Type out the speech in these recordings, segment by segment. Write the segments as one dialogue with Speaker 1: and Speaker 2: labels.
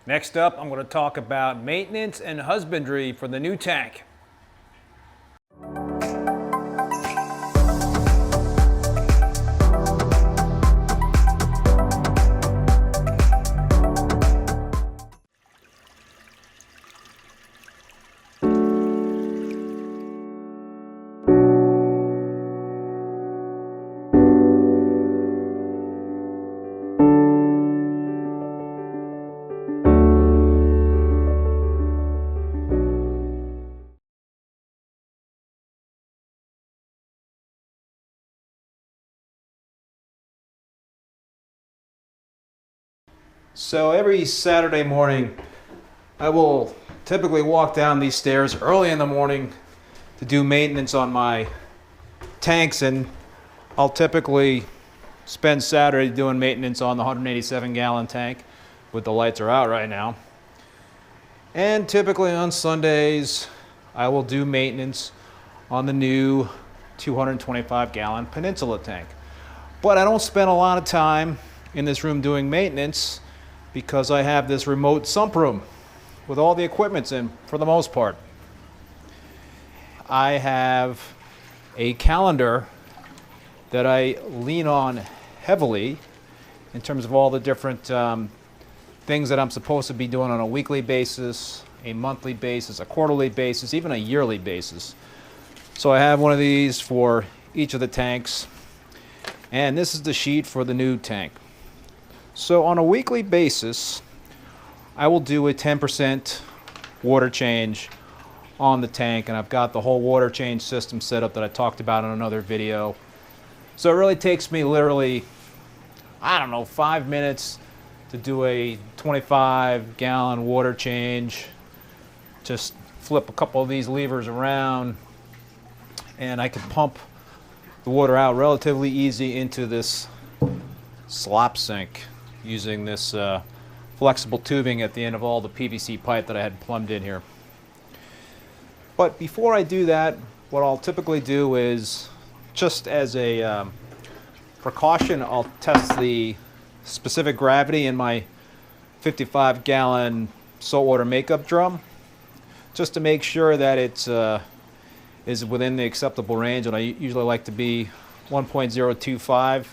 Speaker 1: Next up, I'm going to talk about maintenance and husbandry for the new tank. So every Saturday morning, I will typically walk down these stairs early in the morning to do maintenance on my tanks, and I'll typically spend Saturday doing maintenance on the 187 gallon tank with the lights are out right now. And typically on Sundays, I will do maintenance on the new 225 gallon Peninsula tank. But I don't spend a lot of time in this room doing maintenance because I have this remote sump room with all the equipment in for the most part. I have a calendar that I lean on heavily in terms of all the different things that I'm supposed to be doing on a weekly basis, a monthly basis, a quarterly basis, even a yearly basis. So I have one of these for each of the tanks, and this is the sheet for the new tank. So on a weekly basis, I will do a 10% water change on the tank, and I've got the whole water change system set up that I talked about in another video. So it really takes me literally, 5 minutes to do a 25 gallon water change. Just flip a couple of these levers around and I can pump the water out relatively easy into this slop sink using this flexible tubing at the end of all the PVC pipe that I had plumbed in here. But before I do that, what I'll typically do is, just as a precaution, I'll test the specific gravity in my 55 gallon saltwater makeup drum, just to make sure that it's is within the acceptable range. And I usually like to be 1.025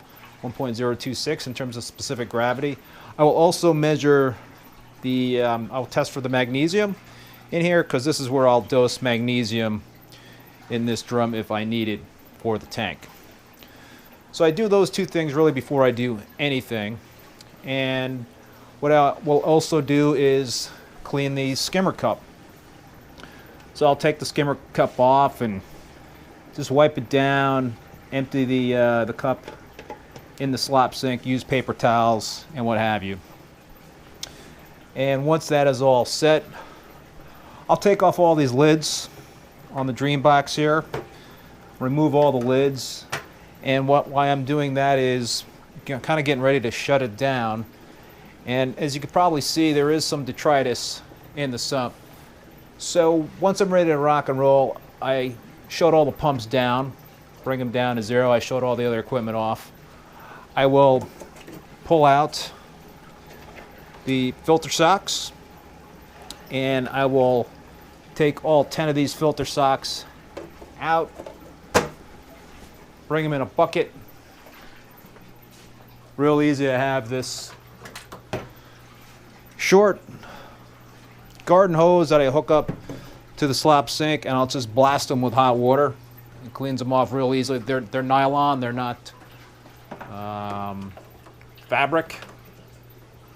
Speaker 1: 1.026 in terms of specific gravity. I will also measure the, I'll test for the magnesium in here, because this is where I'll dose magnesium in this drum if I need it for the tank. So I do those two things really before I do anything. And what I will also do is clean the skimmer cup. So I'll take the skimmer cup off and just wipe it down, empty the cup in the slop sink, use paper towels and what have you. And once that is all set, I'll take off all these lids on the Dream Box here, remove all the lids, and why I'm doing that is kind of getting ready to shut it down. And as you can probably see, there is some detritus in the sump. So once I'm ready to rock and roll, I shut all the pumps down, bring them down to zero. I shut all the other equipment off. I will pull out the filter socks, and I will take all 10 of these filter socks out, bring them in a bucket. Real easy to have this short garden hose that I hook up to the slop sink, and I'll just blast them with hot water. It cleans them off real easily. They're nylon, they're not fabric,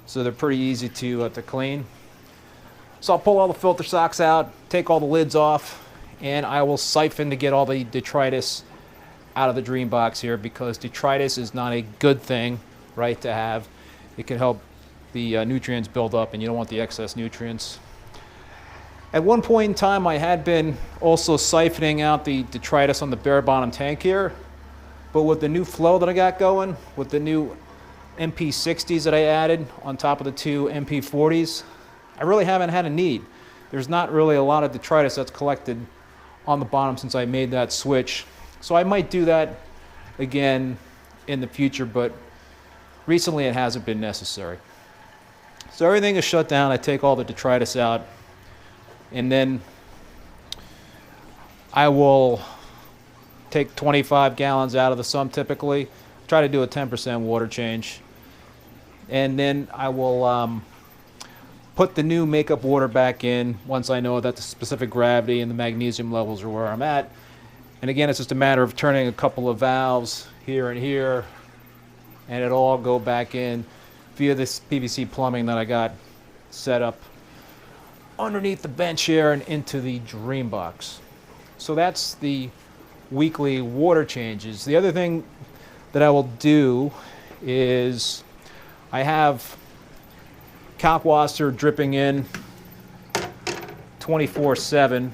Speaker 1: so they're pretty easy to clean. So I'll pull all the filter socks out, take all the lids off, and I will siphon to get all the detritus out of the Dream Box here, because detritus is not a good thing, right, to have. It can help the nutrients build up, and you don't want the excess nutrients. At one point in time, I had been also siphoning out the detritus on the bare bottom tank here, but with the new flow that I got going, with the new MP60s that I added on top of the two MP40s, I really haven't had a need. There's not really a lot of detritus that's collected on the bottom since I made that switch. So I might do that again in the future, but recently it hasn't been necessary. So everything is shut down. I take all the detritus out, and then I will take 25 gallons out of the sump typically. Try to do a 10% water change. And then I will put the new makeup water back in once I know that the specific gravity and the magnesium levels are where I'm at. And again, it's just a matter of turning a couple of valves here and here, and it'll all go back in via this PVC plumbing that I got set up underneath the bench here and into the Dream Box. So that's the weekly water changes. The other thing that I will do is I have Kalkwasser dripping in 24/7.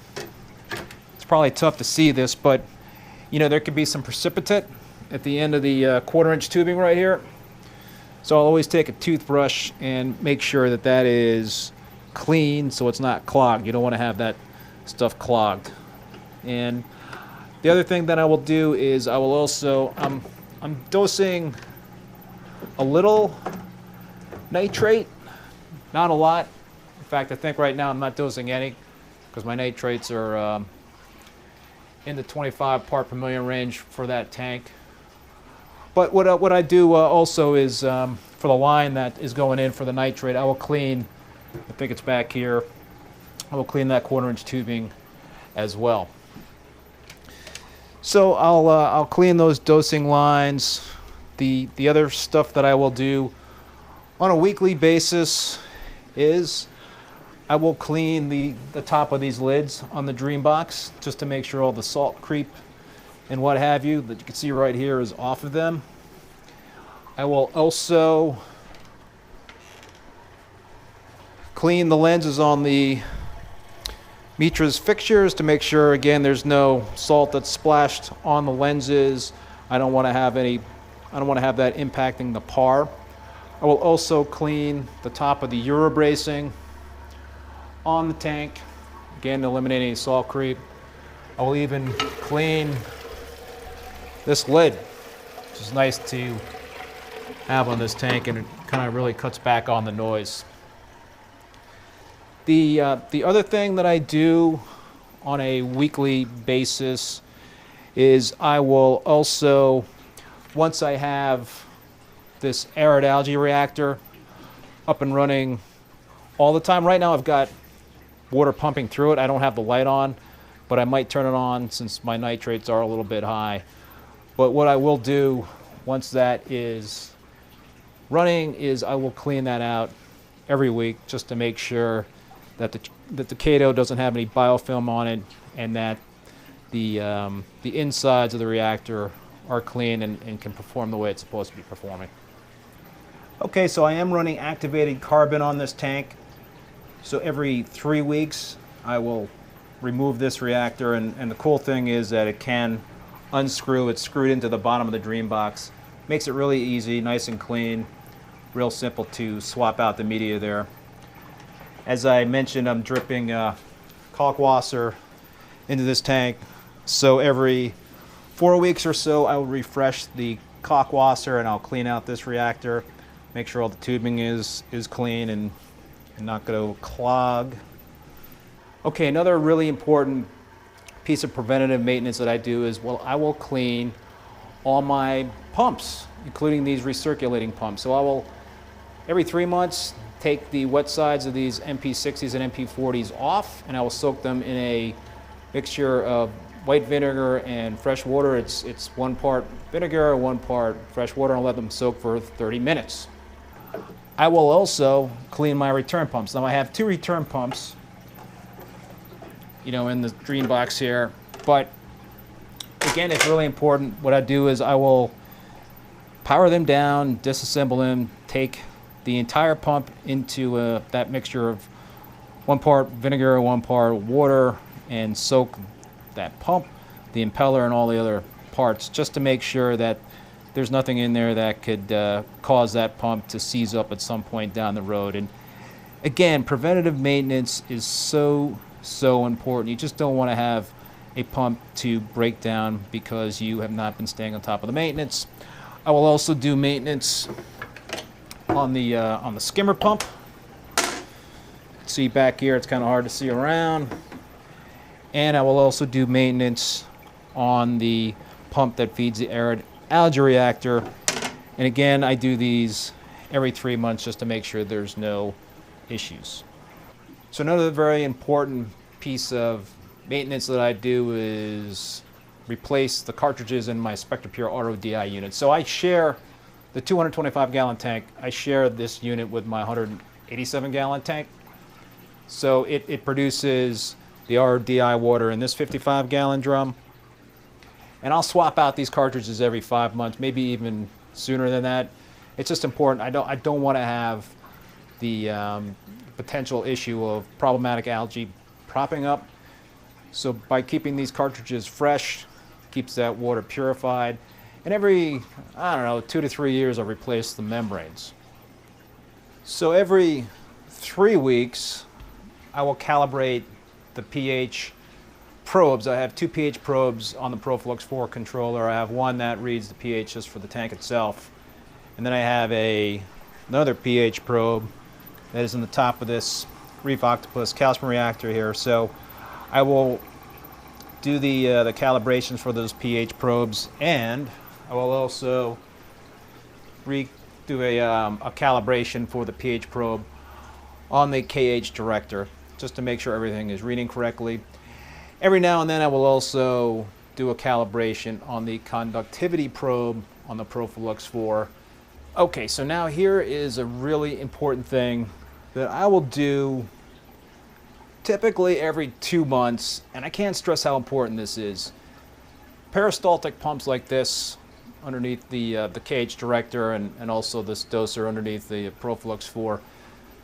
Speaker 1: It's probably tough to see this, but you know, there could be some precipitate at the end of the 1/4-inch tubing right here. So I'll always take a toothbrush and make sure that that is clean so it's not clogged. You don't want to have that stuff clogged. And the other thing that I will do is I will also, I'm dosing a little nitrate, not a lot. In fact, I think right now I'm not dosing any because my nitrates are in the 25 part per million range for that tank. But what I do also is for the line that is going in for the nitrate, I will clean, I think it's back here, I will clean that 1/4-inch tubing as well. So I'll clean those dosing lines. The other stuff that I will do on a weekly basis is I will clean the top of these lids on the Dream Box just to make sure all the salt creep and what have you that you can see right here is off of them. I will also clean the lenses on the Mitra's fixtures to make sure, again, there's no salt that's splashed on the lenses. I don't want to have that impacting the par. I will also clean the top of the Euro bracing on the tank, again, eliminating any salt creep. I will even clean this lid, which is nice to have on this tank, and it kind of really cuts back on the noise. The other thing that I do on a weekly basis is I will also, once I have this arid algae reactor up and running all the time. Right now I've got water pumping through it. I don't have the light on, but I might turn it on since my nitrates are a little bit high. But what I will do once that is running is I will clean that out every week just to make sure that the Chaeto doesn't have any biofilm on it, and that the insides of the reactor are clean and can perform the way it's supposed to be performing. Okay, so I am running activated carbon on this tank. So every 3 weeks I will remove this reactor, and the cool thing is that it can unscrew. It's screwed into the bottom of the Dream Box. Makes it really easy, nice and clean, real simple to swap out the media there. As I mentioned, I'm dripping Kalkwasser into this tank. So every 4 weeks or so, I will refresh the Kalkwasser and I'll clean out this reactor, make sure all the tubing is clean and not going to clog. Okay, another really important piece of preventative maintenance that I do is, well, I will clean all my pumps, including these recirculating pumps. So I will, every 3 months, take the wet sides of these MP60s and MP40s off, and I will soak them in a mixture of white vinegar and fresh water. It's 1 part vinegar, 1 part fresh water, and I'll let them soak for 30 minutes. I will also clean my return pumps. Now I have 2 return pumps, in the Dream Box here, but again, it's really important. What I do is I will power them down, disassemble them, take the entire pump into that mixture of 1 part vinegar, 1 part water, and soak that pump, the impeller, and all the other parts, just to make sure that there's nothing in there that could cause that pump to seize up at some point down the road. And again, preventative maintenance is so important. You just don't want to have a pump to break down because you have not been staying on top of the maintenance. I will also do maintenance on the skimmer pump. see back here, it's kind of hard to see around. And I will also do maintenance on the pump that feeds the arid algae reactor. And again, I do these every 3 months just to make sure there's no issues. So another very important piece of maintenance that I do is replace the cartridges in my SpectraPure Auto DI unit. So I share the 225-gallon tank. I share this unit with my 187-gallon tank. So it produces the RDI water in this 55-gallon drum. And I'll swap out these cartridges every 5 months, maybe even sooner than that. It's just important. I don't want to have the potential issue of problematic algae propping up. So by keeping these cartridges fresh, keeps that water purified. And every, I don't know, 2 to 3 years, I'll replace the membranes. So every 3 weeks, I will calibrate the pH probes. I have 2 pH probes on the ProFlux 4 controller. I have one that reads the pH just for the tank itself. And then I have another pH probe that is in the top of this Reef Octopus calcium reactor here. So I will do the calibrations for those pH probes, and I will also do a calibration for the pH probe on the KH director, just to make sure everything is reading correctly. Every now and then I will also do a calibration on the conductivity probe on the ProFlux 4. Okay, so now here is a really important thing that I will do typically every 2 months, and I can't stress how important this is. Peristaltic pumps like this underneath the KH director and also this doser underneath the ProFlux 4,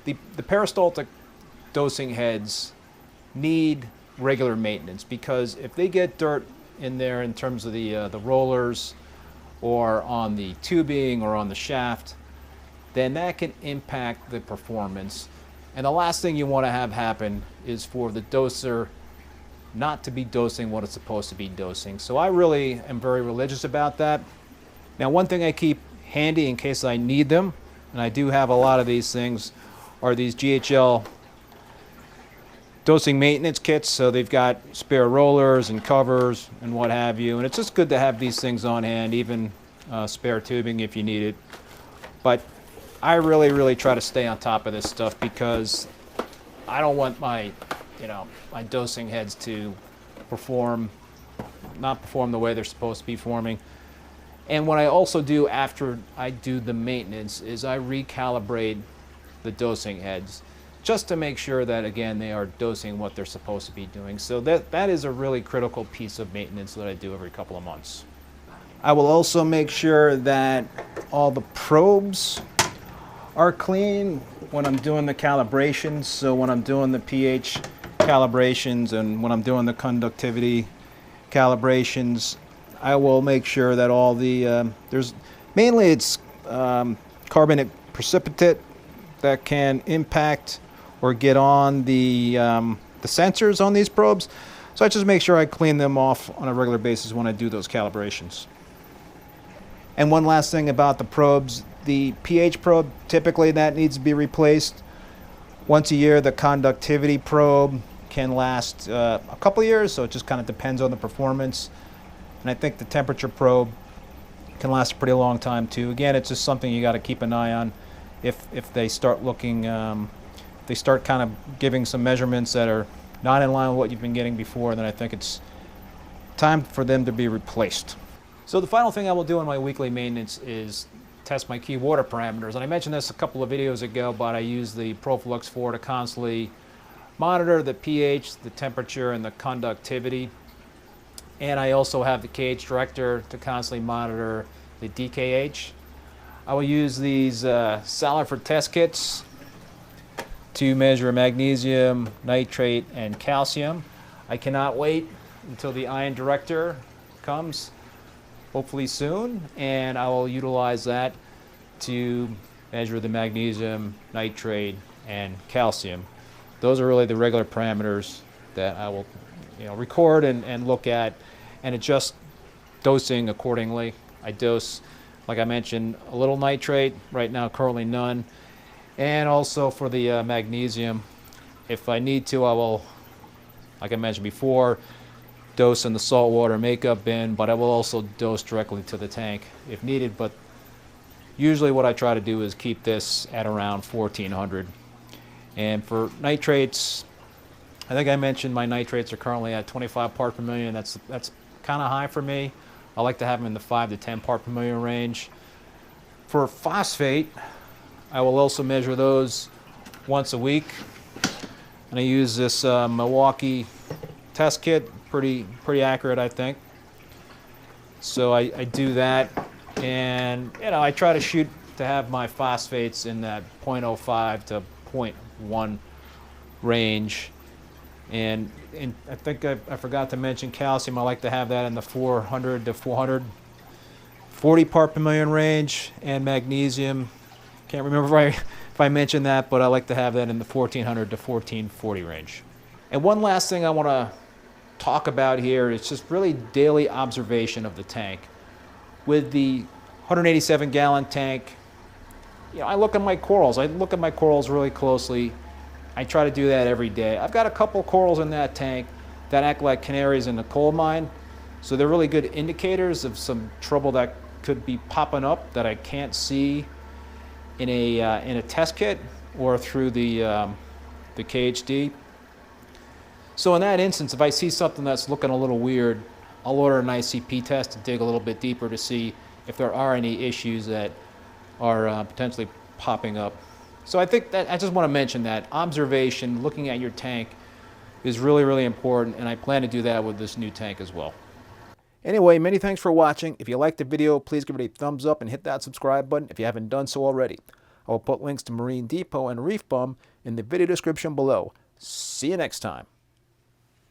Speaker 1: the peristaltic dosing heads need regular maintenance, because if they get dirt in there in terms of the rollers or on the tubing or on the shaft, then that can impact the performance. And the last thing you want to have happen is for the doser not to be dosing what it's supposed to be dosing. So I really am very religious about that. Now, one thing I keep handy in case I need them, and I do have a lot of these things, are these GHL dosing maintenance kits. So they've got spare rollers and covers and what have you. And it's just good to have these things on hand, even spare tubing if you need it. But I really try to stay on top of this stuff, because I don't want my dosing heads to not perform the way they're supposed to be performing. And what I also do after I do the maintenance is I recalibrate the dosing heads, just to make sure that, again, they are dosing what they're supposed to be doing. So that is a really critical piece of maintenance that I do every couple of months. I will also make sure that all the probes are clean when I'm doing the calibrations. So when I'm doing the pH calibrations and when I'm doing the conductivity calibrations, I will make sure that all the mainly it's carbonate precipitate that can impact or get on the sensors on these probes. So I just make sure I clean them off on a regular basis when I do those calibrations. And one last thing about the probes, the pH probe, typically that needs to be replaced once a year. The conductivity probe can last a couple of years, so it just kind of depends on the performance. And I think the temperature probe can last a pretty long time too. Again, it's just something you got to keep an eye on. If they start looking, they start kind of giving some measurements that are not in line with what you've been getting before, then I think it's time for them to be replaced. So the final thing I will do in my weekly maintenance is test my key water parameters. And I mentioned this a couple of videos ago, but I use the ProFlux 4 to constantly monitor the pH, the temperature, and the conductivity. And I also have the KH director to constantly monitor the DKH. I will use these Saliford test kits to measure magnesium, nitrate, and calcium. I cannot wait until the ion director comes, hopefully soon, and I will utilize that to measure the magnesium, nitrate, and calcium. Those are really the regular parameters that I will record and look at and adjust dosing accordingly. I dose, like I mentioned, a little nitrate, right now currently none, and also for the magnesium, If I need to, I will, like I mentioned before, dose in the saltwater makeup bin, but I will also dose directly to the tank if needed. But usually what I try to do is keep this at around 1400. And for nitrates, I think I mentioned my nitrates are currently at 25 part per million. That's kind of high for me. I like to have them in the 5 to 10 part per million range. For phosphate, I will also measure those once a week. And I use this Milwaukee test kit, pretty accurate, I think. So I do that, and I try to shoot to have my phosphates in that 0.05 to 0.1 range. And I think I forgot to mention calcium. I like to have that in the 400 to 440 part per million range, and magnesium. Can't remember if I mentioned that, but I like to have that in the 1400 to 1440 range. And one last thing I want to talk about here is just really daily observation of the tank. With the 187-gallon tank, I look at my corals. I look at my corals really closely. I try to do that every day. I've got a couple corals in that tank that act like canaries in a coal mine, so they're really good indicators of some trouble that could be popping up that I can't see in a test kit or through the KHD. So in that instance, if I see something that's looking a little weird, I'll order an ICP test to dig a little bit deeper to see if there are any issues that are potentially popping up. So I think that I just want to mention that observation, looking at your tank, is really important, and I plan to do that with this new tank as well. Anyway, many thanks for watching. If you liked the video, please give it a thumbs up and hit that subscribe button if you haven't done so already. I will put links to Marine Depot and Reef Bum in the video description below. See you next time.